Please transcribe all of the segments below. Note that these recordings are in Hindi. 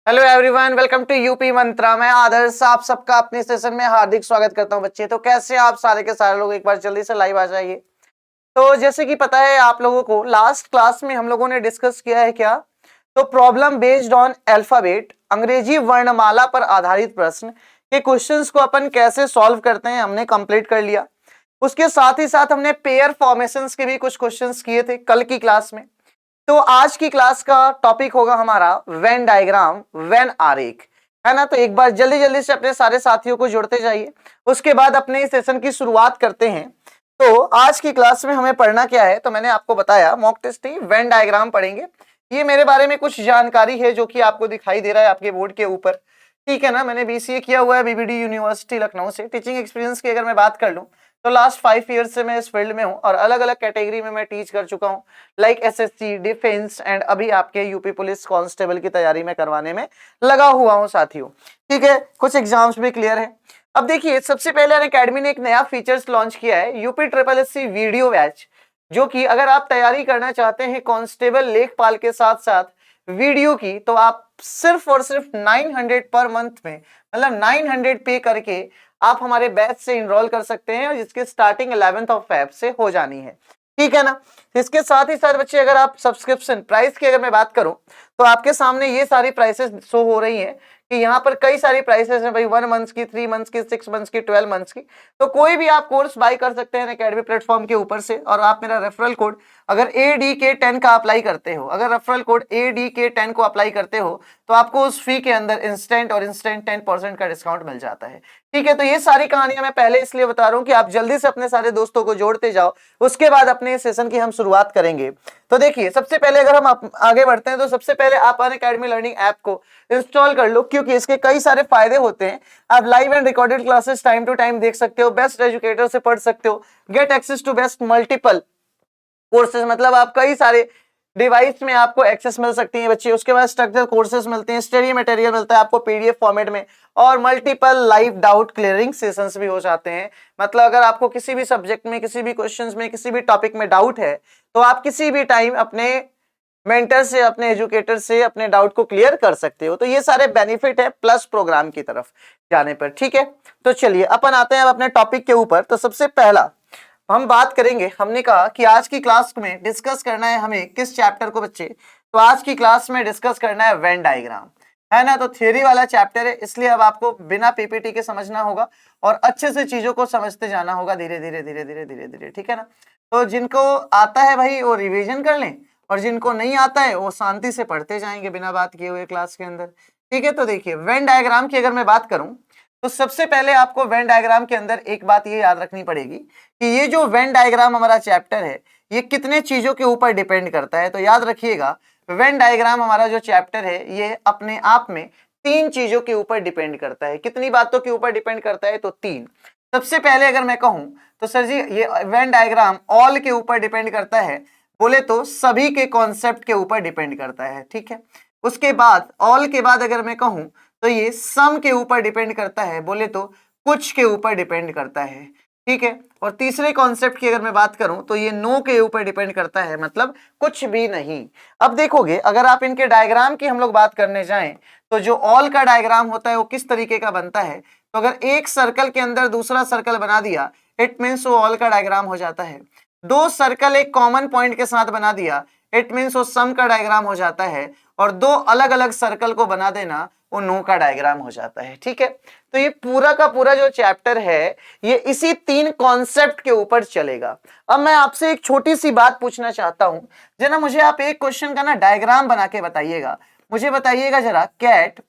Hello everyone, welcome to UP Mantra. मैं आदर्श आप सबका अपने सेशन में हार्दिक स्वागत करता हूं। बच्चे तो कैसे आप सारे के सारे लोग, एक बार जल्दी से लाइव आ जाइए। तो जैसे कि पता है आप लोगों को, लास्ट क्लास में हम लोगों ने डिस्कस किया है क्या, तो प्रॉब्लम बेस्ड ऑन अल्फाबेट, अंग्रेजी वर्णमाला पर आधारित प्रश्न के क्वेश्चंस को अपन कैसे सॉल्व करते हैं हमने कंप्लीट कर लिया। उसके साथ ही साथ हमने पेयर फॉर्मेशंस के भी कुछ क्वेश्चंस किए थे कल की क्लास में। तो आज की क्लास का टॉपिक होगा हमारा वेन डायग्राम, वेन आरेख, है ना। तो एक बार जल्दी जल्दी से अपने सारे साथियों को जोड़ते जाइए, उसके बाद अपने इस सेशन की शुरुआत करते हैं। तो आज की क्लास में हमें पढ़ना क्या है, तो मैंने आपको बताया मॉक टेस्ट ही वेन डायग्राम पढ़ेंगे। ये मेरे बारे में कुछ जानकारी है जो कि आपको दिखाई दे रहा है आपके बोर्ड के ऊपर, ठीक है ना। मैंने बीसीए किया हुआ है बीबीडी यूनिवर्सिटी लखनऊ से। टीचिंग एक्सपीरियंस की अगर मैं बात कर लूं तो लास्ट 5 ईयर से मैं इस फील्ड में हूं और अलग अलग कैटेगरी में मैं टीच कर चुका हूं, लाइक एसएससी, डिफेंस एंड अभी आपके यूपी पुलिस कांस्टेबल की तैयारी में करवाने में लगा हुआ हूं साथियों, ठीक है। कुछ एग्जाम्स भी क्लियर है। अब देखिए, सबसे पहले अनअकैडमी ने एक नया फीचर्स लॉन्च किया है, UP triple SC video batch, जो कि अगर आप तैयारी करना चाहते हैं कांस्टेबल लेखपाल के साथ साथ वीडियो की, तो आप सिर्फ और सिर्फ 900 पर मंथ में, मतलब 900 पे करके आप हमारे बैच से इनरोल कर सकते हैं, और जिसकी स्टार्टिंग 11th ऑफ फेब से हो जानी है, ठीक है ना। इसके साथ ही साथ बच्चे, अगर आप सब्सक्रिप्शन प्राइस की अगर मैं बात करूं तो आपके सामने ये सारी प्राइसेस शो हो रही हैं कि यहाँ पर कई सारी प्राइसेस हैं भाई, 1 मंथ की, 3 मंथ की, 6 मंथ की, 12 मंथ की। तो कोई भी आप कोर्स बाय कर सकते हैं अकेडमी प्लेटफॉर्म के ऊपर से, और आप मेरा रेफरल कोड अगर ADK10 का अप्लाई करते हो, अगर रेफरल कोड ADK10 को अप्लाई करते हो तो आपको उस फी के अंदर इंस्टेंट 10% का डिस्काउंट मिल जाता है, ठीक है। तो ये सारी कहानियां मैं पहले इसलिए बता रहा हूं कि आप जल्दी से अपने सारे दोस्तों को जोड़ते जाओ, उसके बाद अपने सेशन की हम शुरुआत करेंगे। तो देखिए, सबसे पहले अगर हम आगे बढ़ते हैं तो सबसे पहले आप अनअकैडमी लर्निंग ऐप को इंस्टॉल कर लो, क्योंकि इसके कई सारे फायदे होते हैं। आप live and recorded classes time to time देख सकते हो, बेस्ट एजुकेटर से पढ़ सकते हो, get access to best multiple courses, मतलब आप कई सारे डिवाइस में आपको एक्सेस मिल सकती है बच्चे। उसके बाद स्ट्रक्चर कोर्सेज मिलते हैं, स्टडी मटेरियल मिलता है आपको पीडीएफ फॉर्मेट में, और multiple live doubt clearing sessions भी हो जाते हैं। मतलब अगर आपको किसी भी सब्जेक्ट में, किसी भी क्वेश्चंस में, किसी भी टॉपिक में डाउट है, तो आप किसी भी टाइम अपने मेंटर से, अपने एजुकेटर से अपने डाउट को क्लियर कर सकते हो। तो ये सारे बेनिफिट है प्लस प्रोग्राम की तरफ जाने पर, ठीक है। तो चलिए अपन आते हैं अब अपने टॉपिक के ऊपर। तो सबसे पहला हम बात करेंगे, हमने कहा कि आज की क्लास में डिस्कस करना है हमें किस चैप्टर को बच्चे, तो आज की क्लास में डिस्कस करना है वेन डायग्राम, है ना। तो थ्योरी वाला चैप्टर है, इसलिए अब आपको बिना पीपीटी के समझना होगा और अच्छे से चीजों को समझते जाना होगा, धीरे धीरे धीरे धीरे धीरे धीरे, ठीक है ना। तो जिनको आता है भाई वो रिवीजन कर लें, और जिनको नहीं आता है वो शांति से पढ़ते जाएंगे बिना बात किए हुए क्लास के अंदर, ठीक है। तो देखिए, वेन डायग्राम की अगर मैं बात करूं तो सबसे पहले आपको वेन डायग्राम के अंदर एक बात ये याद रखनी पड़ेगी कि ये जो वेन डायग्राम हमारा चैप्टर है ये कितने चीजों के ऊपर डिपेंड करता है। तो याद रखिएगा, वेन डायग्राम हमारा जो चैप्टर है ये अपने आप में 3 चीजों के ऊपर डिपेंड करता है। कितनी बातों के ऊपर डिपेंड करता है, तो 3। सबसे पहले अगर मैं कहूं तो सर जी ये वेन डायग्राम ऑल के ऊपर डिपेंड करता है, बोले तो सभी के कॉन्सेप्ट के ऊपर डिपेंड करता है, ठीक है। उसके बाद ऑल के बाद अगर मैं कहूं तो ये सम के ऊपर डिपेंड करता है, बोले तो कुछ के ऊपर डिपेंड करता है, ठीक है। और तीसरे कॉन्सेप्ट की अगर मैं बात करूं तो ये नो के ऊपर डिपेंड करता है, मतलब कुछ भी नहीं। अब देखोगे, अगर आप इनके डायग्राम की हम लोग बात करने जाएं तो जो ऑल का डायग्राम होता है वो किस तरीके का बनता है, तो अगर एक सर्कल के अंदर दूसरा सर्कल बना दिया इट मीन्स वो ऑल का डायग्राम हो जाता है। 2 सर्कल एक कॉमन पॉइंट के साथ बना दिया इट मीन्स वो सम का डायग्राम हो जाता है, और 2 अलग अलग सर्कल को बना देना वो नो का डायग्राम हो जाता है, ठीक है। तो ये पूरा का पूरा जो चैप्टर है ये इसी 3 कॉन्सेप्ट के ऊपर चलेगा। अब मैं आपसे एक छोटी सी बात पूछना चाहता हूं, जरा मुझे आप एक क्वेश्चन का ना डायग्राम बना के बताइएगा। मुझे बताइएगा जरा, कैट,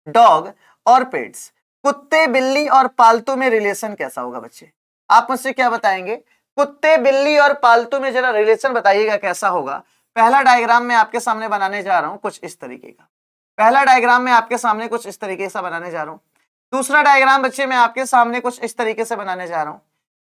डॉग और पेट्स, कुत्ते, बिल्ली और पालतू में रिलेशन कैसा होगा बच्चे? आप मुझसे क्या बताएंगे? कुत्ते, बिल्ली और पालतू में जरा रिलेशन बताइएगा कैसा होगा। पहला डायग्राम मैं आपके सामने बनाने जा रहा हूं कुछ इस तरीके का। पहला डायग्राम मैं आपके सामने कुछ इस तरीके से बनाने जा रहा हूं। दूसरा डायग्राम बच्चे मैं आपके सामने कुछ इस तरीके से बनाने जा रहा हूं,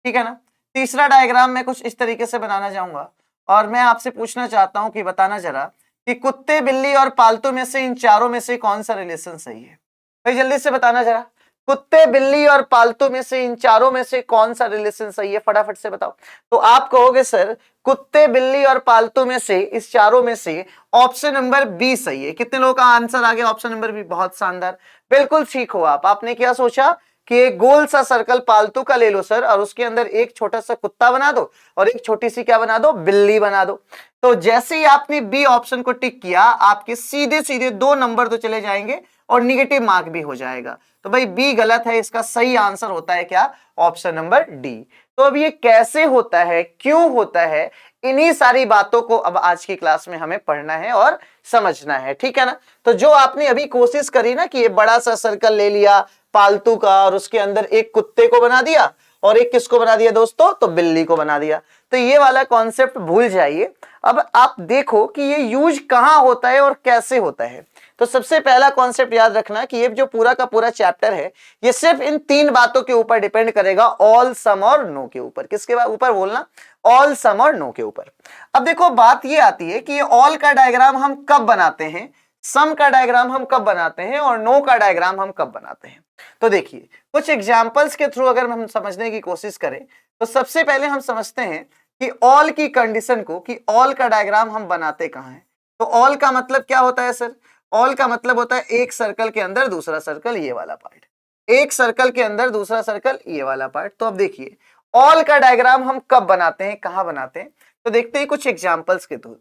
ठीक है ना। तीसरा डायग्राम मैं कुछ इस तरीके से बनाना चाहूंगा, और मैं आपसे पूछना चाहता हूं कि बताना जरा कि कुत्ते, बिल्ली और पालतू में से इन चारों में से कौन सा रिलेशन सही है। भाई जल्दी से बताना जरा, कुत्ते, बिल्ली और पालतू में से इन चारों में से कौन सा रिलेशन सही है, फटाफट से बताओ। तो आप कहोगे सर कुत्ते, बिल्ली और पालतू में से, इस चारों में से ऑप्शन नंबर बी सही है। कितने लोगों का आंसर आ गया ऑप्शन नंबर बी? बहुत शानदार, बिल्कुल ठीक हो आप। आपने क्या सोचा कि एक गोल सा सर्कल पालतू का ले लो सर, और उसके अंदर एक छोटा सा कुत्ता बना दो और एक छोटी सी क्या बना दो, बिल्ली बना दो। तो जैसे ही आपने बी ऑप्शन को टिक किया, आपके सीधे सीधे 2 नंबर तो चले जाएंगे और निगेटिव मार्क भी हो जाएगा। तो भाई बी गलत है, इसका सही आंसर होता है क्या, ऑप्शन नंबर डी। तो अब ये कैसे होता है, क्यों होता है, इन्हीं सारी बातों को अब आज की क्लास में हमें पढ़ना है और समझना है, ठीक है ना। तो जो आपने अभी कोशिश करी ना कि ये बड़ा सा सर्कल ले लिया पालतू का और उसके अंदर एक कुत्ते को बना दिया और एक किसको बना दिया दोस्तों, तो बिल्ली को बना दिया, तो ये वाला कॉन्सेप्ट भूल जाइए। अब आप देखो कि ये यूज कहां होता है और कैसे होता है। तो सबसे पहला कॉन्सेप्ट याद रखना कि ये जो पूरा का पूरा चैप्टर है ये सिर्फ इन 3 बातों के ऊपर डिपेंड करेगा, ऑल, सम और नो के ऊपर। किसके ऊपर बोलना, ऑल, सम और नो के ऊपर। अब देखो बात ये आती है कि ऑल का डायग्राम हम कब बनाते हैं, सम का डायग्राम हम कब बनाते हैं और नो का डायग्राम हम कब बनाते हैं। तो देखिए कुछ एग्जांपल्स के थ्रू अगर हम समझने की कोशिश करें तो सबसे पहले हम समझते हैं कि ऑल की कंडीशन को, कि ऑल का डायग्राम हम बनाते कहां है। तो ऑल का मतलब क्या होता है सर, ऑल का मतलब होता है एक सर्कल के अंदर दूसरा सर्कल, ये वाला पार्ट, एक सर्कल के अंदर दूसरा सर्कल, ये वाला पार्ट। तो अब देखिए ऑल का डायग्राम हम कब बनाते हैं, कहां बनाते हैं, तो देखते हैं कुछ एग्जांपल्स के थ्रू।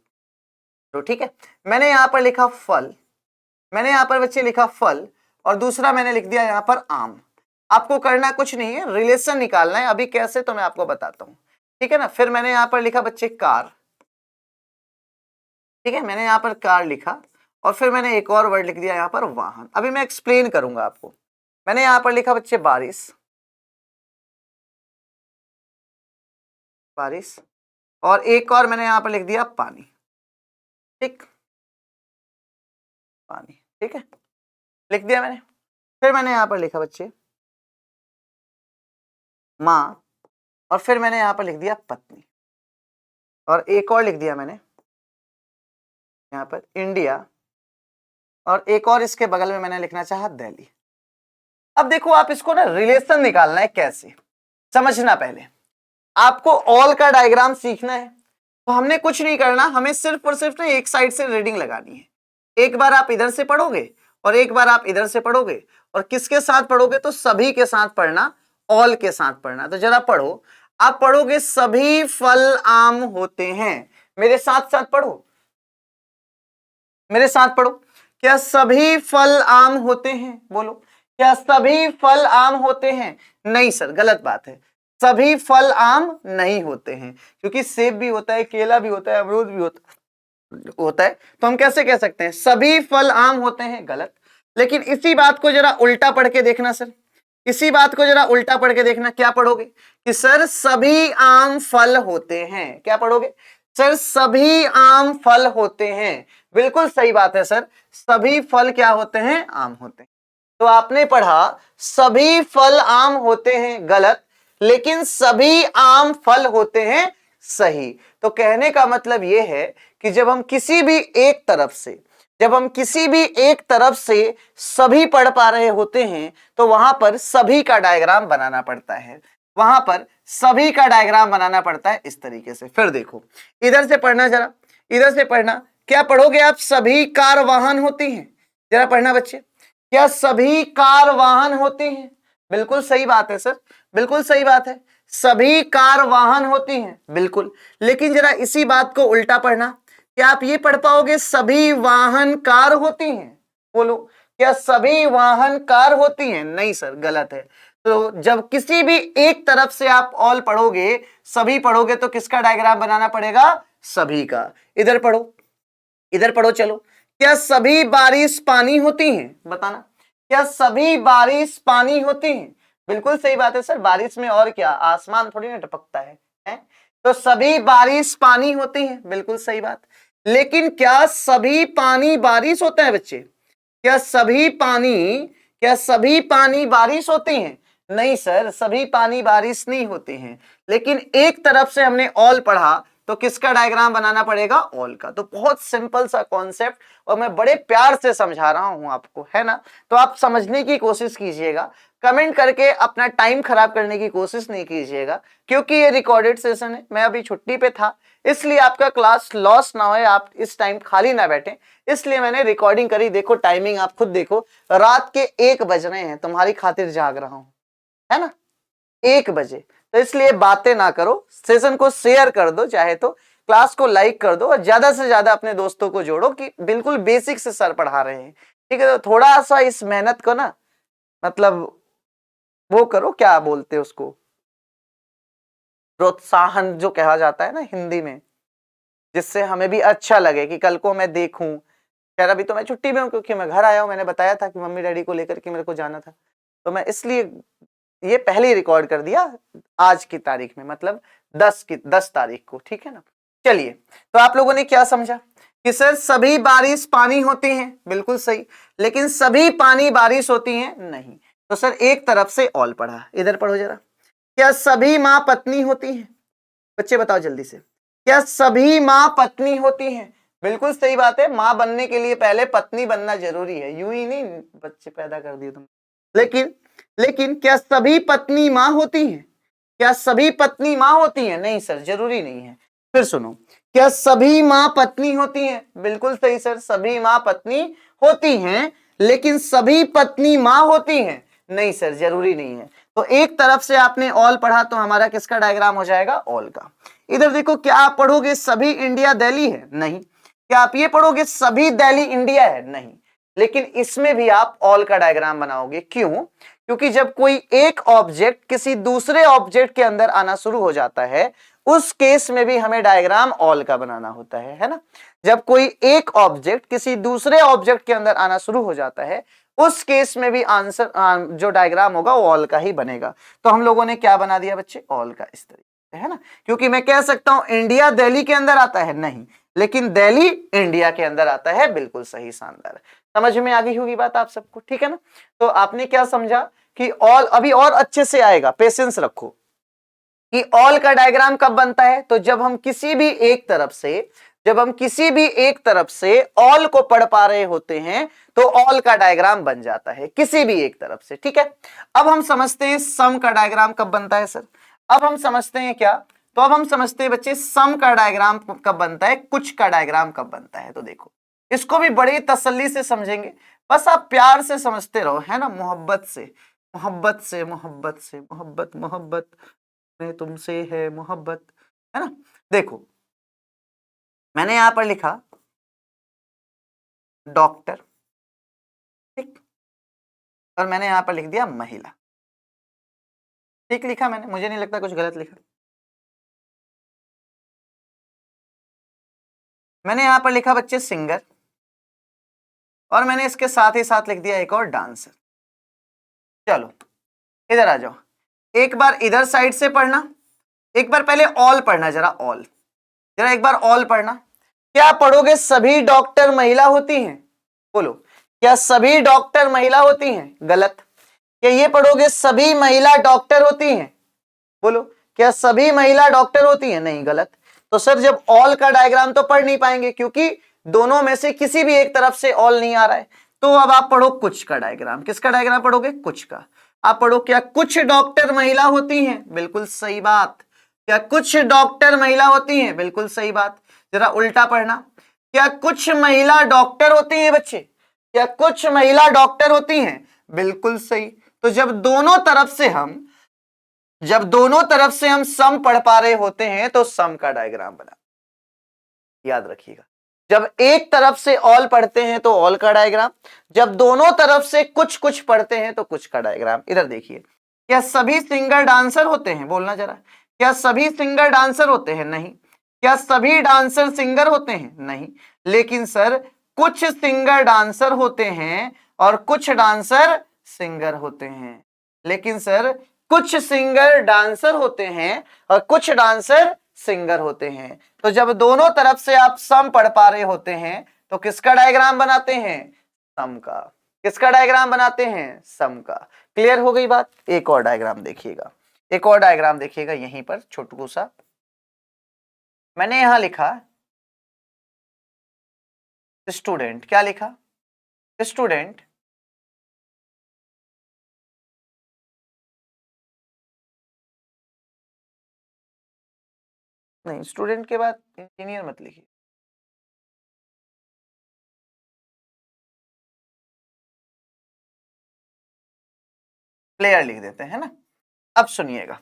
तो ठीक है, मैंने यहां पर लिखा फल, मैंने यहां पर बच्चे लिखा फल, और दूसरा मैंने लिख दिया यहां पर आम। आपको करना कुछ नहीं है, रिलेशन निकालना है। अभी कैसे तो मैं आपको बताता हूं, ठीक है ना। फिर मैंने यहां पर लिखा बच्चे कार, ठीक है, मैंने यहां पर कार लिखा, और फिर मैंने एक और वर्ड लिख दिया यहां पर वाहन। अभी मैं एक्सप्लेन करूंगा आपको। मैंने यहां पर लिखा बच्चे बारिश, बारिश, और एक और मैंने यहां पर लिख दिया पानी, ठीक, पानी, ठीक है, लिख दिया मैंने। फिर मैंने यहां पर लिखा बच्चे मां, और फिर मैंने यहां पर लिख दिया पत्नी, और एक और लिख दिया मैंने यहां पर इंडिया, और एक और इसके बगल में मैंने लिखना चाहा दिल्ली। अब देखो आप इसको ना रिलेशन निकालना है, कैसे समझना, पहले आपको ऑल का डायग्राम सीखना है। तो हमने कुछ नहीं करना, हमें सिर्फ और सिर्फ ना एक साइड से रीडिंग लगानी है। एक बार आप इधर से पढ़ोगे और एक बार आप इधर से पढ़ोगे, और किसके साथ पढ़ोगे, तो सभी के साथ पढ़ना, ऑल के साथ पढ़ना। तो जरा पढ़ो, आप पढ़ोगे सभी फल आम होते हैं, मेरे साथ साथ पढ़ो, मेरे साथ पढ़ो। क्या सभी फल आम होते हैं, बोलो, क्या सभी फल आम होते हैं? नहीं सर, गलत बात है, सभी फल आम नहीं होते हैं, क्योंकि सेब भी होता है, केला भी होता है, अमरूद भी होता है। तो हम कैसे कह सकते हैं सभी फल आम होते हैं, गलत। लेकिन इसी बात को जरा उल्टा पढ़ के देखना सर, इसी बात को जरा उल्टा पढ़ के देखना, क्या पढ़ोगे कि सर सभी आम फल होते हैं, क्या पढ़ोगे, सर सभी आम फल होते हैं। बिल्कुल सही बात है सर, सभी फल क्या होते हैं, आम होते हैं। तो आपने पढ़ा सभी फल आम होते हैं, गलत, लेकिन सभी आम फल होते हैं, सही। तो कहने का मतलब यह है कि जब हम किसी भी एक तरफ से, जब हम किसी भी एक तरफ से सभी पढ़ पा रहे होते हैं तो वहां पर सभी का डायग्राम बनाना पड़ता है, वहां पर सभी का डायग्राम बनाना पड़ता है इस तरीके से। फिर देखो इधर से पढ़ना, जरा इधर से पढ़ना, क्या पढ़ोगे आप, सभी कार वाहन होती हैं, जरा पढ़ना बच्चे, क्या सभी कार वाहन होती हैं? बिल्कुल सही बात है सर, बिल्कुल सही बात है, सभी कार वाहन होती हैं, बिल्कुल। लेकिन जरा इसी बात को उल्टा पढ़ना, क्या आप ये पढ़ पाओगे सभी वाहन कार होती हैं? बोलो, क्या सभी वाहन कार होती हैं? नहीं सर, गलत है। तो जब किसी भी एक तरफ से आप ऑल पढ़ोगे, सभी पढ़ोगे, तो किसका डायग्राम बनाना पड़ेगा, सभी का। इधर पढ़ो, इधर पढ़ो, चलो, क्या सभी बारिश पानी होती हैं? बताना, क्या सभी बारिश पानी होती हैं? बिल्कुल सही बात है सर, बारिश में और क्या, आसमान थोड़ी ना टपकता है? तो सभी बारिश पानी होती हैं, बिल्कुल सही बात। लेकिन क्या सभी पानी बारिश होता है बच्चे? क्या सभी पानी बारिश होती हैं? नहीं सर, सभी पानी बारिश नहीं होती हैं। लेकिन एक तरफ से हमने ऑल पढ़ा तो किसका डायग्राम बनाना पड़ेगा? ऑल का। तो बहुत सिंपल सा कॉन्सेप्ट और मैं बड़े प्यार से समझा रहा हूं आपको, है ना। तो आप समझने की कोशिश कीजिएगा, कमेंट करके अपना टाइम खराब करने की कोशिश नहीं कीजिएगा, क्योंकि ये रिकॉर्डेड सेशन है। मैं अभी छुट्टी पे था, इसलिए आपका क्लास लॉस ना हो, आप इस टाइम खाली ना बैठे, इसलिए मैंने रिकॉर्डिंग करी। देखो टाइमिंग आप खुद देखो, रात के 1 बज रहे हैं, तुम्हारी खातिर जाग रहा हूं, है ना, 1 बजे। तो इसलिए बातें ना करो, सेशन को शेयर कर दो, चाहे तो क्लास को लाइक कर दो और ज्यादा से ज्यादा अपने दोस्तों को जोड़ो कि बिल्कुल बेसिक से सर पढ़ा रहे हैं, ठीक है। तो थोड़ा सा इस मेहनत को ना, मतलब वो करो, क्या बोलते हैं उसको, प्रोत्साहन जो कहा जाता है ना हिंदी में, जिससे हमें भी अच्छा लगे कि कल को मैं देखूं। खैर अभी तो मैं छुट्टी में हूं, क्योंकि मैं घर आया हूं, मैंने बताया था कि मम्मी डैडी को लेकर के मेरे को जाना था, तो मैं इसलिए ये पहले ही रिकॉर्ड कर दिया आज की तारीख में, मतलब 10 तारीख को, ठीक है ना। चलिए, तो आप लोगों ने क्या समझा कि सर सभी बारिश पानी होती हैं, बिल्कुल सही, लेकिन सभी पानी बारिश होती हैं नहीं। तो सर एक तरफ से ऑल पढ़ा, इधर पढ़ो जरा। क्या सभी माँ पत्नी होती हैं? बच्चे बताओ जल्दी से, क्या सभी माँ पत्नी होती हैं? बिल्कुल सही बात है, माँ बनने के लिए पहले पत्नी बनना जरूरी है, यूं ही नहीं बच्चे पैदा कर दिए तुम। लेकिन क्या सभी पत्नी माँ होती हैं? क्या सभी पत्नी माँ होती हैं? नहीं सर, जरूरी नहीं है। फिर सुनो, क्या सभी माँ पत्नी होती हैं? बिल्कुल सही सर, सभी माँ पत्नी होती हैं, लेकिन सभी पत्नी माँ होती हैं? नहीं सर, जरूरी नहीं है। तो एक तरफ से आपने ऑल पढ़ा, तो हमारा किसका डायग्राम हो जाएगा? ऑल का। इधर देखो, क्या आप पढ़ोगे सभी इंडिया दिल्ली है? नहीं। क्या आप ये पढ़ोगे सभी दिल्ली इंडिया है? नहीं। लेकिन इसमें भी आप ऑल का डायग्राम बनाओगे। क्यों? क्योंकि जब कोई एक ऑब्जेक्ट किसी दूसरे ऑब्जेक्ट के अंदर आना शुरू हो जाता है, उस केस में भी हमें डायग्राम ऑल का बनाना होता है ना। जब कोई एक ऑब्जेक्ट किसी दूसरे ऑब्जेक्ट के अंदर आना शुरू हो जाता है, उस केस में भी आंसर जो डायग्राम होगा वो ऑल का ही बनेगा। तो हम लोगों ने क्या बना दिया बच्चे? ऑल का, इस तरीके से, है ना। क्योंकि मैं कह सकता हूं इंडिया दिल्ली के अंदर आता है, नहीं, लेकिन दिल्ली इंडिया के अंदर आता है। बिल्कुल सही, शानदार, समझ में आ गई होगी बात आप सबको, ठीक है ना। तो आपने क्या समझा कि ऑल अभी और अच्छे से आएगा, पेशेंस रखो कि ऑल का डायग्राम कब बनता है। तो जब हम किसी भी एक तरफ से ऑल को पढ़ पा रहे होते हैं, तो ऑल का डायग्राम बन जाता है किसी भी एक तरफ से, ठीक है। अब हम समझते हैं सम का डायग्राम कब बनता है सर। अब हम समझते हैं क्या, तो अब हम समझते हैं बच्चे सम का डायग्राम कब बनता है, कुछ का डायग्राम कब बनता है। तो देखो, इसको भी बड़ी तसल्ली से समझेंगे, बस आप प्यार से समझते रहो, है ना, मोहब्बत से, मोहब्बत से, मोहब्बत से, मोहब्बत, मोहब्बत में तुमसे है मोहब्बत, है ना। देखो, मैंने यहां पर लिखा डॉक्टर, ठीक, और मैंने यहां पर लिख दिया महिला। ठीक लिखा मैंने, मुझे नहीं लगता कुछ गलत लिखा। मैंने यहां पर लिखा बच्चे सिंगर, और मैंने इसके साथ ही साथ लिख दिया एक और डांसर। चलो इधर आ जाओ, एक बार इधर साइड से पढ़ना, एक बार पहले ऑल पढ़ना, जरा ऑल, जरा एक बार ऑल पढ़ना। क्या पढ़ोगे सभी डॉक्टर महिला होती हैं? बोलो, क्या सभी डॉक्टर महिला होती हैं? गलत। क्या ये पढ़ोगे सभी महिला डॉक्टर होती हैं? बोलो, क्या सभी महिला डॉक्टर होती हैं? नहीं, गलत। तो सर जब ऑल का डायग्राम तो पढ़ नहीं पाएंगे, क्योंकि दोनों में से किसी भी एक तरफ से ऑल नहीं आ रहा है। तो अब आप पढ़ो कुछ का डायग्राम। किसका डायग्राम पढ़ोगे? कुछ का। आप पढ़ो, क्या कुछ डॉक्टर महिला होती हैं? बिल्कुल सही बात। क्या कुछ डॉक्टर महिला होती हैं? बिल्कुल सही बात। जरा उल्टा पढ़ना, क्या कुछ महिला डॉक्टर होती हैं बच्चे? क्या कुछ महिला डॉक्टर होती हैं? बिल्कुल सही। तो जब दोनों तरफ से हम सम पढ़ पा रहे होते हैं, तो सम का डायग्राम बना, याद रखिएगा। जब एक तरफ से ऑल पढ़ते हैं तो ऑल का डायग्राम, जब दोनों तरफ से कुछ कुछ पढ़ते हैं तो कुछ का डायग्राम। इधर देखिए, क्या सभी सिंगर डांसर होते हैं? बोलना जरा, क्या सभी सिंगर डांसर होते हैं? नहीं। क्या सभी डांसर सिंगर होते हैं? नहीं। लेकिन सर कुछ सिंगर डांसर होते हैं और कुछ डांसर सिंगर होते हैं। लेकिन सर कुछ सिंगर डांसर होते हैं और कुछ डांसर सिंगर होते हैं। तो जब दोनों तरफ से आप सम पढ़ पा रहे होते हैं, तो किसका डायग्राम बनाते हैं? सम का। किसका डायग्राम बनाते हैं? सम का। क्लियर हो गई बात। एक और डायग्राम देखिएगा, एक और डायग्राम देखिएगा, यहीं पर छोटू सा, मैंने यहां लिखा स्टूडेंट, क्या लिखा? स्टूडेंट नहीं, स्टूडेंट के बाद इंजीनियर मत लिखिए। प्लेयर लिख देते हैं ना। अब सुनिएगा,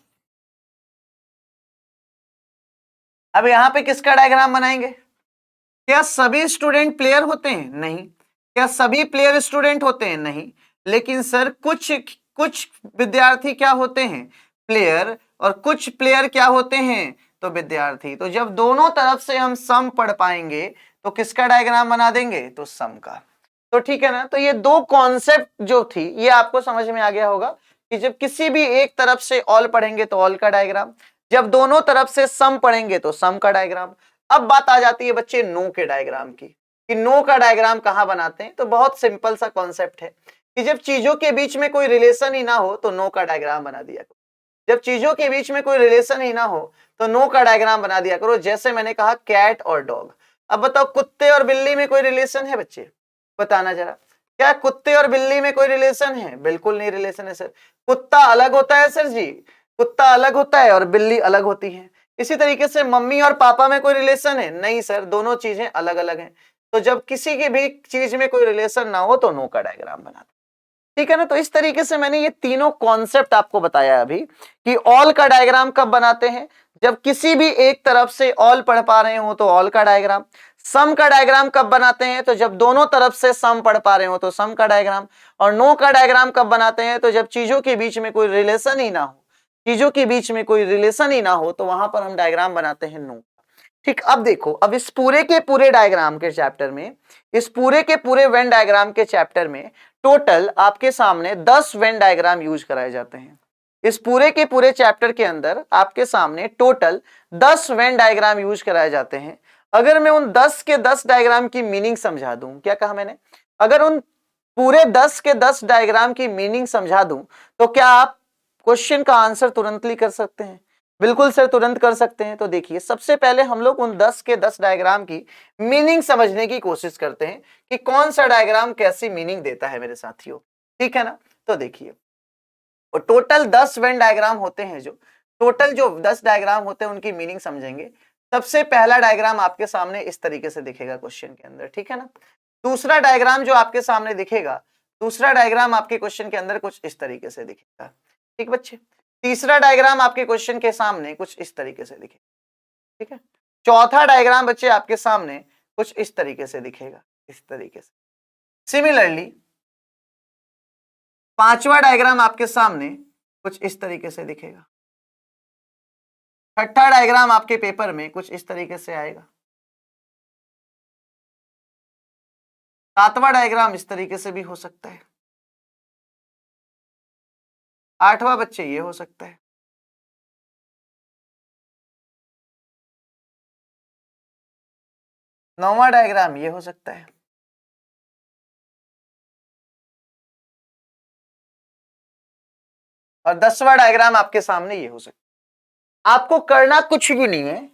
अब यहां पे किसका डायग्राम बनाएंगे? क्या सभी स्टूडेंट प्लेयर होते हैं? नहीं। क्या सभी प्लेयर स्टूडेंट होते हैं? नहीं। लेकिन सर कुछ कुछ विद्यार्थी क्या होते हैं? प्लेयर, और कुछ प्लेयर क्या होते हैं? तो विद्यार्थी। तो जब दोनों तरफ से हम सम पढ़ पाएंगे तो किसका डायग्राम बना देंगे? तो सम का। तो ठीक है ना। तो ये दो कॉन्सेप्ट जो थी ये आपको समझ में आ गया होगा कि जब किसी भी एक तरफ से ऑल पढ़ेंगे तो ऑल का डायग्राम, जब दोनों तरफ से सम पढ़ेंगे तो सम का डायग्राम। अब बात आ जाती है बच्चे नो के डायग्राम की, कि नो का डायग्राम कहां बनाते हैं? तो बहुत सिंपल सा कॉन्सेप्ट है कि जब चीजों के बीच में कोई रिलेशन ही ना हो तो नो का डायग्राम बना दिया करो। जब चीजों के बीच में कोई रिलेशन ही ना हो तो नो का डायग्राम बना दिया करो। जैसे मैंने कहा कैट और डॉग। अब बताओ कुत्ते और बिल्ली में कोई रिलेशन है बच्चे? बताना जरा, क्या कुत्ते और बिल्ली में कोई रिलेशन है? बिल्कुल नहीं रिलेशन है सर। कुत्ता अलग होता है सर जी, कुत्ता अलग होता है और बिल्ली अलग होती है। इसी तरीके से मम्मी और पापा में कोई रिलेशन है? नहीं सर, दोनों चीजें अलग अलग हैं। तो जब किसी की भी चीज में कोई रिलेशन ना हो तो नो का डायग्राम बना। ठीक है ना। तो इस तरीके से मैंने ये तीनों कॉन्सेप्ट आपको बताया अभी कि ऑल का डायग्राम कब बनाते हैं? जब किसी भी एक तरफ से ऑल पढ़ पा रहे हो तो ऑल का डायग्राम। सम का डायग्राम कब बनाते हैं? तो जब दोनों तरफ से सम पढ़ पा रहे हो तो सम का डायग्राम। और नो का डायग्राम कब बनाते हैं? तो जब चीजों के बीच में कोई रिलेशन ही ना हो, चीजों के बीच में कोई रिलेशन ही ना हो तो वहां पर हम डायग्राम बनाते हैं नो। ठीक, अब देखो, अब इस पूरे के पूरे डायग्राम के चैप्टर में, इस पूरे के पूरे वेन डायग्राम के चैप्टर में टोटल आपके सामने 10 वेन डायग्राम यूज कराए जाते हैं। इस पूरे के पूरे चैप्टर के अंदर आपके सामने टोटल 10 वेन डायग्राम यूज कराए जाते हैं। अगर मैं उन 10 के 10 डायग्राम की मीनिंग समझा दूं, क्या कहा मैंने? अगर उन पूरे 10 के 10 डायग्राम की मीनिंग समझा दूं तो क्या आप क्वेश्चन का आंसर तुरंतली कर सकते हैं? बिल्कुल सर, तुरंत कर सकते हैं। तो देखिए, सबसे पहले हम लोग उन 10 के 10 डायग्राम की मीनिंग समझने की कोशिश करते हैं कि कौन सा डायग्राम कैसी मीनिंग देता है मेरे साथियों। ठीक है ना। तो देखिए, और टोटल 10 वेन डायग्राम होते हैं, जो टोटल जो 10 डायग्राम होते हैं उनकी मीनिंग समझेंगे। सबसे पहला डायग्राम आपके सामने इस तरीके से दिखेगा क्वेश्चन के अंदर। ठीक है ना। दूसरा डायग्राम जो आपके सामने दिखेगा, दूसरा डायग्राम आपके क्वेश्चन के अंदर कुछ इस तरीके से दिखेगा। ठीक बच्चे। तीसरा डायग्राम आपके क्वेश्चन के सामने कुछ इस तरीके से दिखेगा। ठीक है। चौथा डायग्राम बच्चे आपके सामने कुछ इस तरीके से दिखेगा, इस तरीके से। सिमिलरली पांचवा डायग्राम आपके सामने कुछ इस तरीके से दिखेगा। छठा डायग्राम आपके पेपर में कुछ इस तरीके से आएगा। सातवां डायग्राम इस तरीके से भी हो सकता है। आठवां बच्चे ये हो सकता है। नौवां डायग्राम ये हो सकता है। और 10वां डायग्राम आपके सामने ये हो सकता है। आपको करना कुछ भी नहीं है,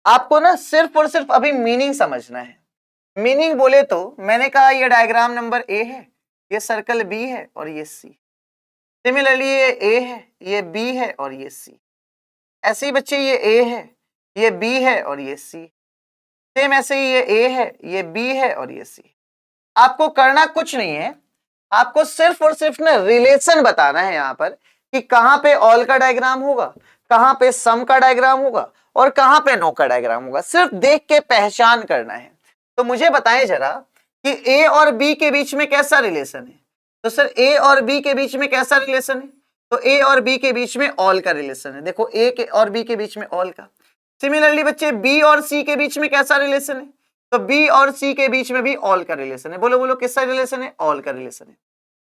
आपको ना सिर्फ और सिर्फ अभी मीनिंग समझना है। मीनिंग बोले तो मैंने कहा ये डायग्राम नंबर ए है, ये सर्कल बी है और ये सी। सिमिलरली ये ए है, ये बी है और ये सी। ऐसे ही बच्चे ये ए है, ये बी है और ये सी। सेम ऐसे ही ये ए है, ये बी है और ये सी। आपको करना कुछ नहीं है, आपको सिर्फ और सिर्फ ना रिलेशन बताना है यहाँ पर कि कहां पे ऑल का डायग्राम होगा, कहां पे सम का डायग्राम होगा और कहां पे नो का डायग्राम होगा। सिर्फ देख के पहचान करना है। तो मुझे बताएं जरा कि ए और बी के बीच में कैसा रिलेशन है? तो सर ए और बी के बीच में कैसा रिलेशन है? तो ए और बी के बीच में ऑल का रिलेशन है। देखो, ए के और बी के बीच में ऑल का। सिमिलरली बच्चे बी और सी के बीच में कैसा रिलेशन है? तो बी और सी के बीच में भी ऑल का रिलेशन है। बोलो बोलो, किसका रिलेशन है? ऑल का रिलेशन है।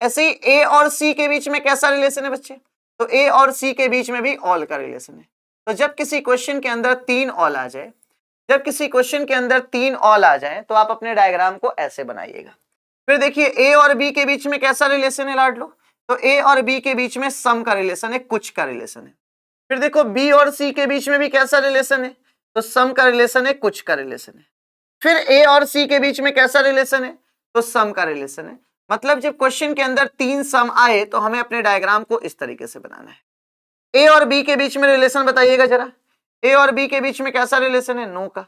ऐसे ही ए और सी के बीच में कैसा रिलेशन है बच्चे? तो ए और सी के बीच में भी ऑल का रिलेशन है। तो जब किसी क्वेश्चन के अंदर 3 ऑल आ जाए, जब किसी क्वेश्चन के अंदर 3 ऑल आ जाए तो आप अपने डायग्राम को ऐसे बनाइएगा। फिर देखिए, ए और बी के बीच में कैसा रिलेशन है लाडलो? तो ए और बी के बीच में सम का रिलेशन है, कुछ का रिलेशन है। फिर देखो, बी और सी के बीच में भी कैसा रिलेशन है? तो सम का रिलेशन है, कुछ का रिलेशन है। फिर ए और सी के बीच में कैसा रिलेशन है, तो सम का रिलेशन है। मतलब जब क्वेश्चन के अंदर 3 सम आए तो हमें अपने डायग्राम को इस तरीके से बनाना है। ए और बी के बीच में रिलेशन बताइएगा जरा। ए और बी के बीच में कैसा रिलेशन है, नो का।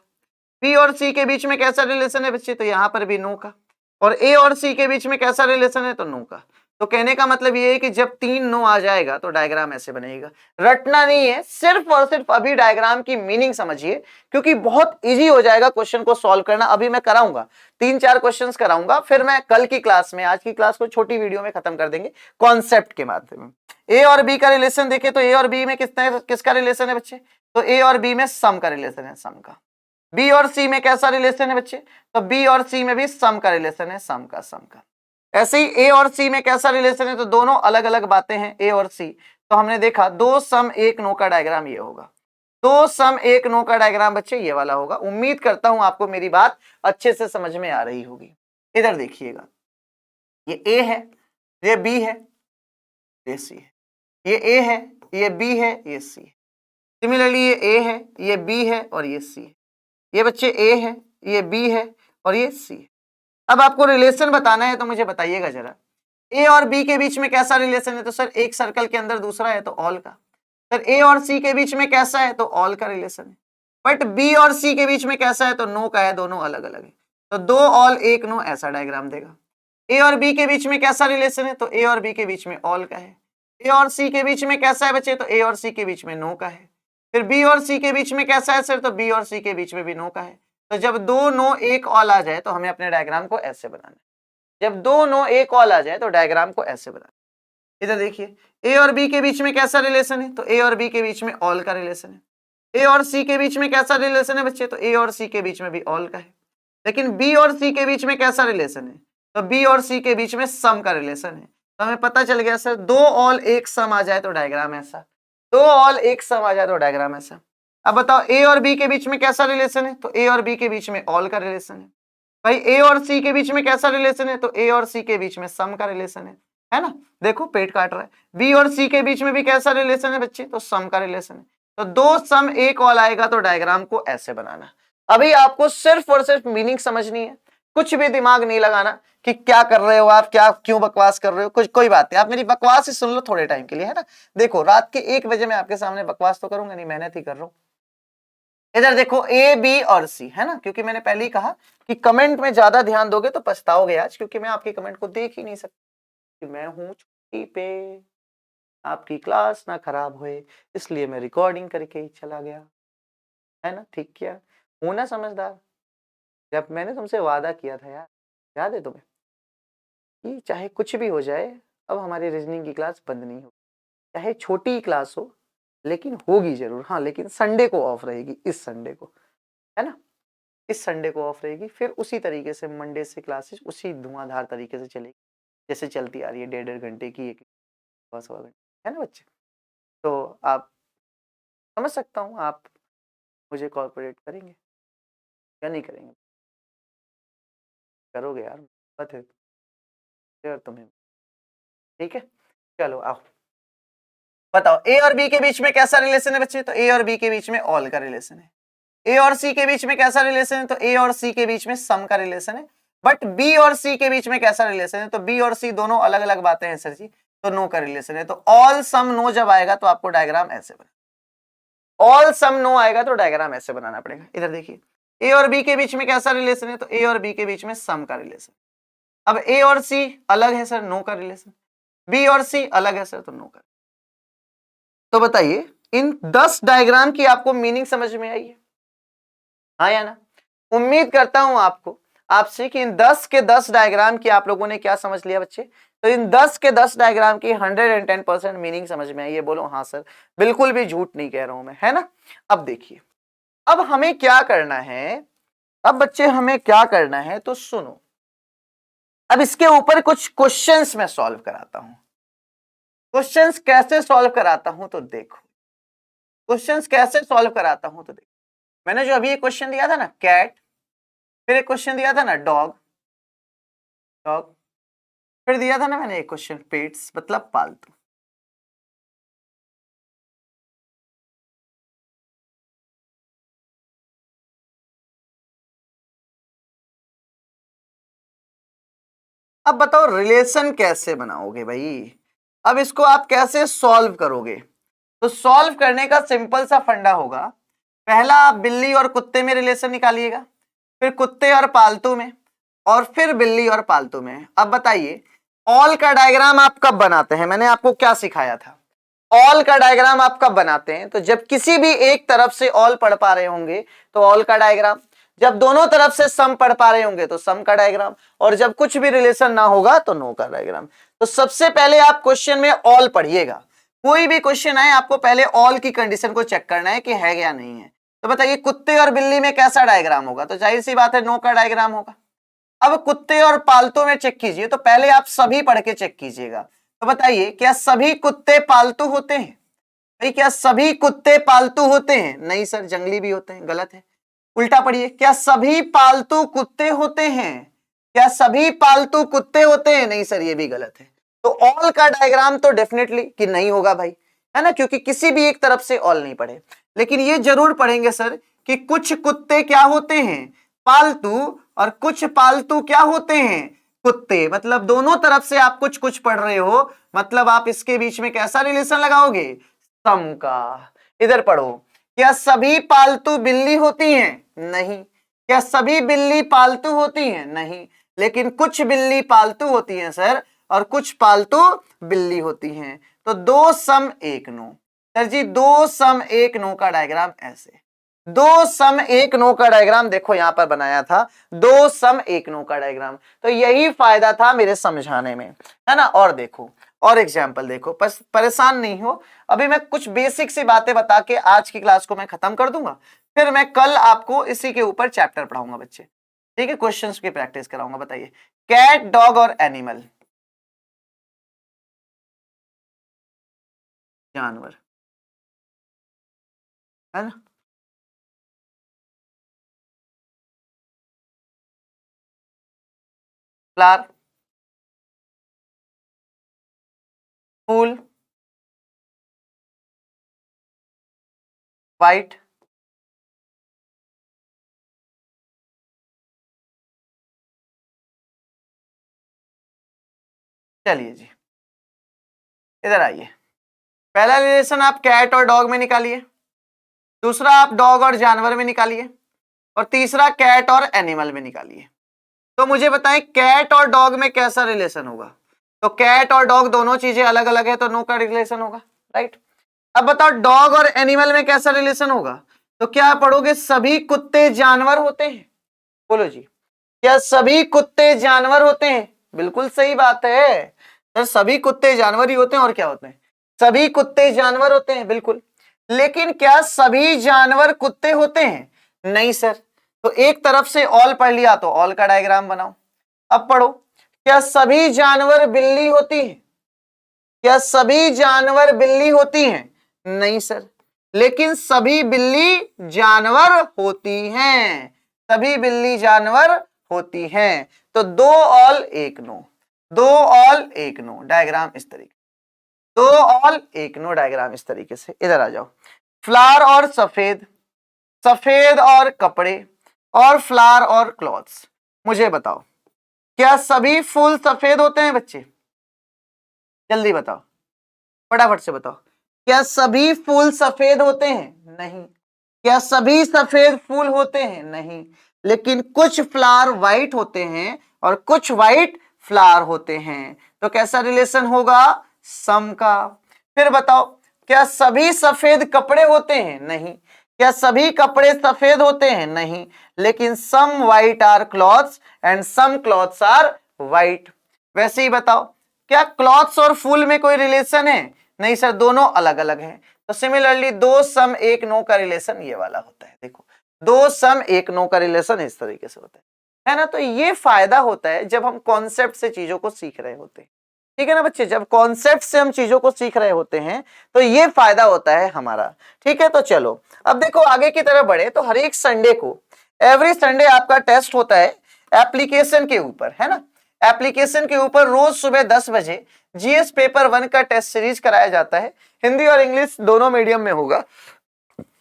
बी और सी के बीच में कैसा रिलेशन है बच्चे, तो यहां पर भी नो का। और ए और सी के बीच में कैसा रिलेशन है, तो नो का। तो कहने का मतलब ये है कि जब 3 नो आ जाएगा तो डायग्राम ऐसे बनेगा। रटना नहीं है, सिर्फ और सिर्फ अभी डायग्राम की मीनिंग समझिए, क्योंकि बहुत इजी हो जाएगा क्वेश्चन को सॉल्व करना। अभी मैं कराऊंगा 3-4 क्वेश्चंस कराऊंगा, फिर मैं कल की क्लास में, आज की क्लास को छोटी वीडियो में खत्म कर देंगे कॉन्सेप्ट के माध्यम में। ए और बी का रिलेशन देखे तो ए और बी में किसका रिलेशन है बच्चे, तो ए और बी में सम का रिलेशन है, सम का। बी और सी में कैसा रिलेशन है बच्चे, तो बी और सी में भी सम का रिलेशन है, सम का, सम का। ऐसे ही ए और सी में कैसा रिलेशन है, तो दोनों अलग अलग बातें हैं, ए और सी। तो हमने देखा 2 सम 1 नो का डायग्राम ये होगा, 2 सम 1 नो का डायग्राम बच्चे ये वाला होगा। उम्मीद करता हूं आपको मेरी बात अच्छे से समझ में आ रही होगी। इधर देखिएगा, ये ए है, ये बी है, ये सी है। ये ए है, ये बी है, ये सी है। सिमिलरली ये ए है, ये बी है और ये सी है। ये बच्चे ए है, ये बी है और ये सी है। अब आपको रिलेशन बताना है तो मुझे बताइएगा जरा, ए और बी के बीच में कैसा रिलेशन है, तो सर एक सर्कल के अंदर दूसरा है तो ऑल का। सर ए और सी के बीच में कैसा है, तो ऑल का रिलेशन है। बट बी और सी के बीच में कैसा है, तो नो का है, दोनों अलग अलग है। तो 2 ऑल 1 नो ऐसा डायग्राम देगा। ए और बी के बीच में कैसा रिलेशन है, तो ए और बी के बीच में ऑल का है। ए और सी के बीच में कैसा है बच्चे, तो ए और सी के बीच में नो का है। फिर बी और सी के बीच में कैसा है सर, तो बी और सी के बीच में भी नो का है। तो जब 2 नो 1 ऑल आ जाए तो हमें अपने डायग्राम को ऐसे बनाना है। जब 2 नो 1 ऑल आ जाए तो डायग्राम को ऐसे बनाना है। इधर देखिए, ए और बी के बीच में कैसा रिलेशन है, तो ए और बी के बीच में ऑल का रिलेशन है। ए और सी के बीच में कैसा रिलेशन है बच्चे, तो ए और सी के बीच में भी ऑल का है। लेकिन बी और सी के बीच में कैसा रिलेशन है, तो बी और सी के बीच में सम का रिलेशन है। तो हमें पता चल गया सर, 2 ऑल 1 सम आ जाए तो डायग्राम ऐसा, 2 ऑल 1 सम आ जाए तो डायग्राम ऐसा। अब बताओ ए और बी के बीच में कैसा रिलेशन है, तो ए और बी के बीच में ऑल का रिलेशन है। भाई ए और सी के बीच में कैसा रिलेशन है, तो ए और सी के बीच में सम का रिलेशन है ना। देखो पेट काट रहा है। बी और सी के बीच में भी कैसा रिलेशन है बच्चे, तो सम का रिलेशन है। तो 2 सम 1 ऑल आएगा तो डायग्राम को ऐसे बनाना। अभी आपको सिर्फ और सिर्फ मीनिंग समझनी है, कुछ भी दिमाग नहीं लगाना कि क्या कर रहे हो आप, क्या क्यों बकवास कर रहे हो, कुछ कोई बात नहीं, आप मेरी बकवास ही सुन लो थोड़े टाइम के लिए, है ना। देखो रात के 1 बजे मैं आपके सामने बकवास तो करूंगा नहीं, मेहनत ही कर रहा हूं। इधर देखो ए बी और सी, है ना, क्योंकि मैंने पहले ही कहा कि कमेंट में ज्यादा ध्यान दोगे तो पछताओगे आज, क्योंकि मैं आपके कमेंट को देख ही नहीं सकती। मैं हूं छुट्टी पे, आपकी क्लास ना खराब होए, इसलिए मैं रिकॉर्डिंग करके ही चला गया, है ना। ठीक किया, हूं ना समझदार। जब मैंने तुमसे वादा किया था यार, याद है तुम्हें, कि चाहे कुछ भी हो जाए अब हमारी रीजनिंग की क्लास बंद नहीं होगी, चाहे छोटी क्लास हो लेकिन होगी जरूर। हाँ, लेकिन संडे को ऑफ रहेगी, इस संडे को, है ना, इस संडे को ऑफ रहेगी। फिर उसी तरीके से मंडे से क्लासेस उसी धुआंधार तरीके से चलेगी जैसे चलती आ रही है, 1.5 घंटे की, 1 घंटे, है ना बच्चे। तो आप समझ सकता हूँ, आप मुझे कॉर्पोरेट करेंगे या नहीं करेंगे, करोगे यार, बात है यार तुम्हें, ठीक है। चलो आओ बताओ, ए और बी के बीच में कैसा रिलेशन है बच्चे, तो ए और बी के बीच में ऑल का रिलेशन है। ए और सी के बीच में कैसा रिलेशन है, तो ए और सी के बीच में सम का रिलेशन है। बट बी और सी के बीच में कैसा रिलेशन है, तो बी और सी दोनों अलग अलग बातें हैं सर जी, तो नो का रिलेशन है। तो ऑल सम नो जब आएगा तो आपको डायग्राम ऐसे बना, ऑल सम नो आएगा तो डायग्राम ऐसे बनाना पड़ेगा। इधर देखिए, ए और बी के बीच में कैसा रिलेशन है, तो ए और बी के बीच में सम का रिलेशन। अब ए और सी अलग है सर, नो का रिलेशन। बी और सी अलग है सर, तो नो का। तो बताइए इन 10 डायग्राम की आपको मीनिंग समझ में आई है, हाँ या ना। उम्मीद करता हूं आपको आपसे कि इन 10 के 10 डायग्राम की आप लोगों ने क्या समझ लिया बच्चे, तो इन 10 के 10 डायग्राम की 110% मीनिंग समझ में आई है। बोलो हाँ सर, बिल्कुल भी झूठ नहीं कह रहा हूं मैं, है ना। अब देखिए, अब हमें क्या करना है, अब बच्चे हमें क्या करना है, तो सुनो, अब इसके ऊपर कुछ क्वेश्चंस मैं सॉल्व कराता हूं। क्वेश्चंस कैसे सॉल्व कराता हूं, तो देखो, क्वेश्चंस कैसे सॉल्व कराता हूं, तो देखो, मैंने जो अभी एक क्वेश्चन दिया था ना कैट, फिर एक क्वेश्चन दिया था ना डॉग, डॉग, फिर दिया था ना मैंने एक क्वेश्चन पेट्स मतलब पालतू। अब बताओ रिलेशन कैसे बनाओगे भाई, अब इसको आप कैसे सॉल्व करोगे? तो सॉल्व करने का सिंपल सा फंडा होगा, पहला आप बिल्ली और कुत्ते में रिलेशन निकालिएगा, फिर कुत्ते और पालतू में, और फिर बिल्ली और पालतू में। अब बताइए ऑल का डायग्राम आप कब बनाते हैं? मैंने आपको क्या सिखाया था? ऑल का डायग्राम आप कब बनाते हैं? तो जब किसी भी एक तरफ से ऑल पढ़ पा रहे होंगे तो ऑल का डायग्राम, जब दोनों तरफ से सम पढ़ पा रहे होंगे तो सम का डायग्राम, और जब कुछ भी रिलेशन ना होगा तो नो का डायग्राम। तो सबसे पहले आप क्वेश्चन में ऑल पढ़िएगा, कोई भी क्वेश्चन आए आपको पहले ऑल की कंडीशन को चेक करना है कि है या नहीं है। तो बताइए कुत्ते और बिल्ली में कैसा डायग्राम होगा? तो जाहिर सी बात है नो का डायग्राम होगा। अब कुत्ते और पालतू में चेक कीजिए, तो पहले आप सभी पढ़ के चेक कीजिएगा। तो बताइए क्या सभी कुत्ते पालतू होते हैं? भाई क्या सभी कुत्ते पालतू होते हैं? नहीं सर, जंगली भी होते हैं, गलत है। उल्टा पढ़िए, क्या सभी पालतू कुत्ते होते हैं? क्या सभी पालतू कुत्ते होते हैं? नहीं सर, ये भी गलत है। तो ऑल का डायग्राम तो डेफिनेटली कि नहीं होगा भाई, है ना, क्योंकि किसी भी एक तरफ से ऑल नहीं पढ़े। लेकिन ये जरूर पढ़ेंगे सर कि कुछ कुत्ते क्या होते हैं? पालतू, और कुछ पालतू क्या होते हैं? कुत्ते। मतलब दोनों तरफ से आप कुछ कुछ पढ़ रहे हो, मतलब आप इसके बीच में कैसा रिलेशन लगाओगे? सम का। इधर पढ़ो, क्या सभी पालतू बिल्ली होती हैं? नहीं। क्या सभी बिल्ली पालतू होती हैं? नहीं। लेकिन कुछ बिल्ली पालतू होती हैं सर, और कुछ पालतू बिल्ली होती हैं। तो दो सम एक नो। सर जी दो सम एक नो का डायग्राम ऐसे, दो सम एक नो का डायग्राम देखो यहां पर बनाया था, दो सम एक नो का डायग्राम। तो यही फायदा था मेरे समझाने में, है ना। और देखो और एग्जाम्पल देखो, परेशान नहीं हो, अभी मैं कुछ बेसिक सी बातें बता के आज की क्लास को मैं खत्म कर दूंगा, फिर मैं कल आपको इसी के ऊपर चैप्टर पढ़ाऊंगा बच्चे, ठीक है, क्वेश्चंस की प्रैक्टिस कराऊंगा। बताइए कैट, डॉग और एनिमल, जानवर, है ना। फ्लावर, फूल, वाइट, चलिए जी इधर आइए, पहला रिलेशन आप कैट और डॉग में निकालिए, दूसरा आप डॉग और जानवर में निकालिए, और तीसरा कैट और एनिमल में निकालिए। तो मुझे बताएं कैट और डॉग में कैसा रिलेशन होगा? तो कैट और डॉग दोनों चीजें अलग अलग है तो नो का रिलेशन होगा, राइट। अब बताओ डॉग और एनिमल में कैसा रिलेशन होगा? तो क्या पढ़ोगे सभी कुत्ते जानवर होते हैं? बोलो जी, क्या सभी कुत्ते जानवर होते हैं? बिल्कुल सही बात है सर, सभी कुत्ते जानवर ही होते हैं, और क्या होते हैं? सभी कुत्ते जानवर होते हैं, बिल्कुल। लेकिन क्या सभी जानवर कुत्ते होते हैं? नहीं सर। तो एक तरफ से ऑल पढ़ लिया तो ऑल का डायग्राम बनाओ। अब पढ़ो, क्या सभी जानवर बिल्ली होती है? क्या सभी जानवर बिल्ली होती हैं? नहीं सर। लेकिन सभी बिल्ली जानवर होती हैं, सभी बिल्ली जानवर होती हैं। तो दो ऑल एक नो, दो ऑल एक नो, डायग्राम इस तरीके, दो ऑल एक नो, डायग्राम इस तरीके से। इधर आ जाओ, फ्लावर और सफेद, सफेद और कपड़े, और फ्लावर और क्लॉथ्स। मुझे बताओ क्या सभी फूल सफेद होते हैं बच्चे? जल्दी बताओ, फटाफट से बताओ, क्या सभी फूल सफेद होते हैं? नहीं। क्या सभी सफेद फूल होते हैं? नहीं। लेकिन कुछ फ्लावर व्हाइट होते हैं और कुछ व्हाइट फ्लावर होते हैं। तो कैसा रिलेशन होगा? सम का। फिर बताओ क्या सभी सफेद कपड़े होते हैं? नहीं। क्या सभी कपड़े सफेद होते हैं? नहीं। लेकिन some white are clothes and some clothes are white. वैसे ही बताओ क्या क्लॉथ्स और फूल में कोई रिलेशन है? नहीं सर, दोनों अलग अलग हैं। तो सिमिलरली दो सम एक नो का रिलेशन ये वाला होता है। देखो दो सम एक नो का रिलेशन इस तरीके से होता है ना। तो ये फायदा होता है जब हम कॉन्सेप्ट से चीजों को सीख रहे होते हैं, ठीक है ना बच्चे। जब कॉन्सेप्ट से हम चीजों को सीख रहे होते हैं तो ये फायदा होता है हमारा, ठीक है। तो चलो अब देखो आगे की तरफ बढ़े, तो हर एक संडे को, एवरी संडे आपका टेस्ट होता है एप्लीकेशन के ऊपर, है ना। एप्लीकेशन के ऊपर रोज सुबह 10 बजे जीएस पेपर 1 का टेस्ट सीरीज कराया जाता है, हिंदी और इंग्लिश दोनों मीडियम में होगा।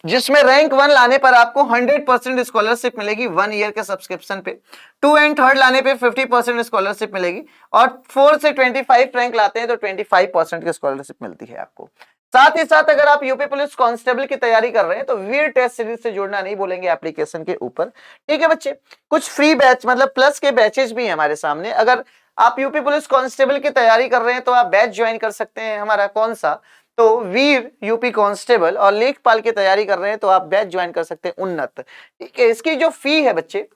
जिसमें रैंक 1 लाने पर आपको 100% स्कॉलरशिप मिलेगी 1 ईयर के सब्सक्रिप्शन पे, 2 एंड 3rd लाने पे 50% स्कॉलरशिप मिलेगी, और 4 से 25 रैंक लाते हैं तो 25% की स्कॉलरशिप मिलती है आपको। साथ ही साथ अगर आप यूपी पुलिस कांस्टेबल की तैयारी कर रहे हैं तो वीर टेस्ट सीरीज से जुड़ना नहीं भूलेंगे एप्लीकेशन के ऊपर। ठीक है बच्चे, कुछ फ्री बैच मतलब प्लस के बैचेस भी हैं हमारे सामने। अगर आप यूपी पुलिस कांस्टेबल की तैयारी कर रहे हैं तो आप बैच ज्वाइन कर सकते हैं हमारा, कौन सा, तो वीर यूपी कांस्टेबल, और लेखपाल की तैयारी कर रहे हैं तो आप बैच ज्वाइन कर सकते हैं उन्नत। ठीक है, इसकी जो फी है बच्चे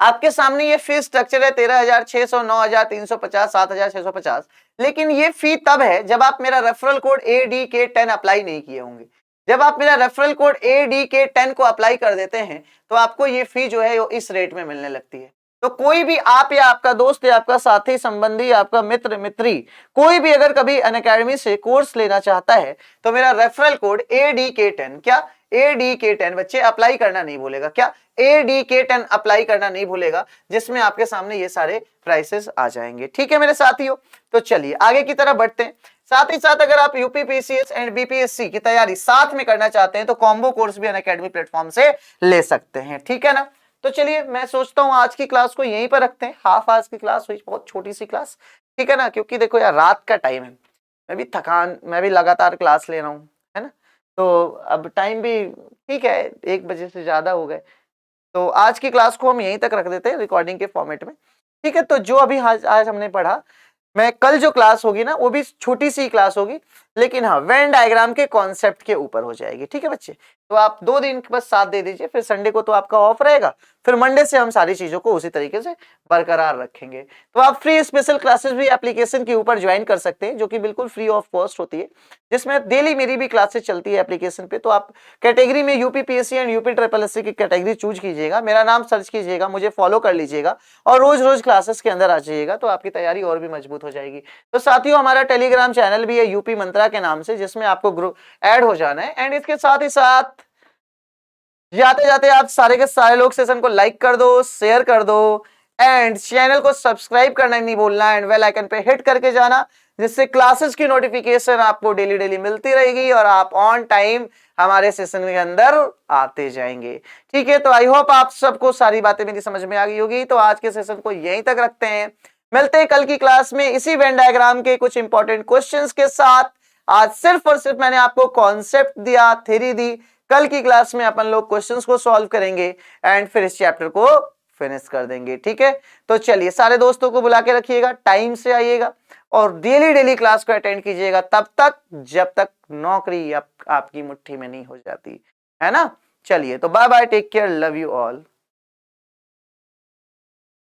आपके सामने, ये फी स्ट्रक्चर है 13,600, 9,350, 7,650। लेकिन ये फी तब है जब आप मेरा रेफरल कोड ADK10 अप्लाई नहीं किए होंगे। जब आप मेरा रेफरल कोड ADK10 को अप्लाई कर देते हैं तो आपको ये फी जो है वो इस रेट में मिलने लगती है। तो कोई भी आप या आपका दोस्त या आपका साथी संबंधी, आपका मित्र मित्री, कोई भी अगर कभी अनअकैडमी से कोर्स लेना चाहता है तो मेरा रेफरल कोड ADK10, क्या ADK10 बच्चे अप्लाई करना नहीं भूलेगा, क्या ADK10 अप्लाई करना नहीं भूलेगा, जिसमें आपके सामने ये सारे प्राइसेस आ जाएंगे। ठीक है मेरे साथियों, तो चलिए आगे की तरफ बढ़ते हैं। साथ ही साथ अगर आप यूपी PCS एंड BPSC की तैयारी साथ में करना चाहते हैं तो कॉम्बो कोर्स भी अनअकैडमी प्लेटफॉर्म से ले सकते हैं। ठीक है ना, तो चलिए मैं सोचता हूं आज की क्लास को यहीं पर रखते हैं। हाफ आज की क्लास हुई, बहुत छोटी सी क्लास, ठीक है ना, क्योंकि देखो यार रात का टाइम है, मैं भी लगातार क्लास ले रहा हूँ, है ना, तो अब टाइम भी ठीक है, 1 बजे से ज्यादा हो गए, तो आज की क्लास को हम यहीं तक रख देते हैं रिकॉर्डिंग के फॉर्मेट में। ठीक है, तो जो अभी आज हमने पढ़ा, मैं कल जो क्लास होगी ना वो भी छोटी सी क्लास होगी, लेकिन हाँ वेन डायग्राम के कॉन्सेप्ट के ऊपर हो जाएगी। ठीक है बच्चे, तो आप 2 दिन बस साथ दे दीजिए, फिर संडे को तो आपका ऑफ रहेगा, फिर मंडे से हम सारी चीजों को उसी तरीके से बरकरार रखेंगे। तो आप फ्री स्पेशल क्लासेस भी एप्लीकेशन के ऊपर ज्वाइन कर सकते हैं, जो कि बिल्कुल फ्री ऑफ कॉस्ट होती है, जिसमें डेली मेरी भी क्लासेस चलती है एप्लीकेशन पे। तो आप कैटेगरी में UP PSC and UP SSC की कैटेगरी चूज कीजिएगा, मेरा नाम सर्च कीजिएगा, मुझे फॉलो कर लीजिएगा और रोज रोज क्लासेस के अंदर आ जाइएगा, तो आपकी तैयारी और भी मजबूत हो जाएगी। तो साथियों हमारा टेलीग्राम चैनल भी है यूपी मंत्रा के नाम से, जिसमें आपको ग्रुप ऐड हो जाना है। एंड इसके साथ ही साथ जाते जाते आप सारे के सारे लोग सेशन को लाइक कर दो, शेयर कर दो, एंड चैनल को सब्सक्राइब करना नहीं भूलना, एंड बेल आइकन पे हिट करके जाना, जिससे क्लासेस की नोटिफिकेशन आपको डेली डेली मिलती रहेगी और आप ऑन टाइम हमारे सेशन के अंदर आते जाएंगे। ठीक है, तो आई होप आप सबको सारी बातें मेरी समझ में आ गई होगी। तो आज के सेशन को यहीं तक रखते हैं, मिलते हैं कल की क्लास में इसी वेन डायग्राम के कुछ इंपॉर्टेंट क्वेश्चंस के साथ। आज सिर्फ और सिर्फ मैंने आपको कॉन्सेप्ट दिया, थ्योरी दी। कल की क्लास में अपन लोग क्वेश्चंस को सॉल्व करेंगे एंड फिर इस चैप्टर को फिनिश कर देंगे। ठीक है, तो चलिए सारे दोस्तों को बुला के रखिएगा, टाइम से आइएगा और डेली डेली क्लास को अटेंड कीजिएगा, तब तक जब तक नौकरी आपकी मुट्ठी में नहीं हो जाती, है ना। चलिए तो bye bye, take care, love you all.